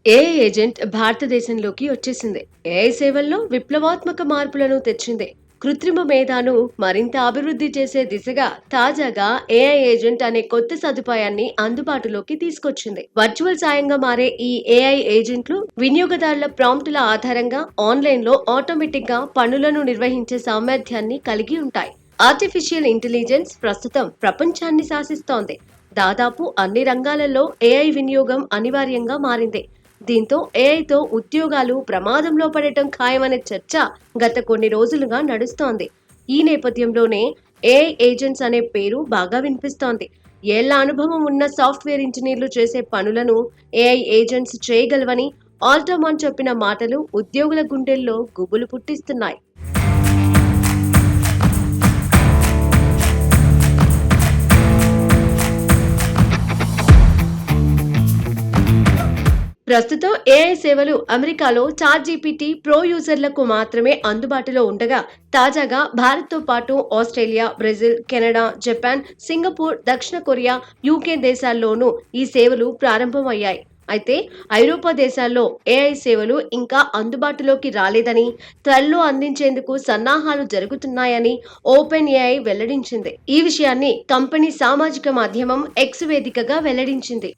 AI agent భారతదేశంలోకి వచ్చేసింది. AI సేవల్లో విప్లవాత్మక మార్పులను తెచ్చింది. కృత్రిమ మేధాను మరింత అభివృద్ధి చేసే దిశగా తాజాగా ఏఐ ఏజెంట్ అనే కొత్త సదుపాయాన్ని అందుబాటులోకి తీసుకొచ్చింది. వర్చువల్ సాయంగా మారే ఈ ఏఐ ఏజెంట్లు వినియోగదారుల ప్రాంప్టుల ఆధారంగా ఆన్లైన్లో ఆటోమేటిక్ గా పనులను నిర్వహించే సామర్థ్యాన్ని కలిగి ఉంటాయి. ఆర్టిఫిషియల్ ఇంటెలిజెన్స్ ప్రస్తుతం ప్రపంచాన్ని శాసిస్తోంది. దాదాపు అన్ని రంగాలలో ఏఐ వినియోగం అనివార్యంగా మారింది. దీంతో ఏఐతో ఉద్యోగాలు ప్రమాదంలో పడటం ఖాయమనే చర్చ గత కొన్ని రోజులుగా నడుస్తోంది. ఈ నేపథ్యంలోనే ఏఐ ఏజెంట్స్ అనే పేరు బాగా వినిపిస్తోంది. ఏళ్ల అనుభవం ఉన్న సాఫ్ట్వేర్ ఇంజనీర్లు చేసే పనులను ఏఐ ఏజెంట్స్ చేయగలవని ఆల్టమాన్ చెప్పిన మాటలు ఉద్యోగుల గుండెల్లో గుబులు పుట్టిస్తున్నాయి. ప్రస్తుతం ఏఐ సేవలు అమెరికాలో చాట్‌జీపీటీ ప్రో యూజర్లకు మాత్రమే అందుబాటులో ఉండగా, తాజాగా భారత్‌తో పాటు Australia, Brazil, Canada, Japan, Singapore, దక్షిణ కొరియా, యూకే దేశాల్లోనూ ఈ సేవలు ప్రారంభమయ్యాయి. అయితే ఐరోపా దేశాల్లో ఏఐ సేవలు ఇంకా అందుబాటులోకి రాలేదని, త్వరలో అందించేందుకు సన్నాహాలు జరుగుతున్నాయని ఓపెన్ ఏఐ వెల్లడించింది. ఈ విషయాన్ని కంపెనీ సామాజిక మాధ్యమం ఎక్స్ వేదికగా వెల్లడించింది.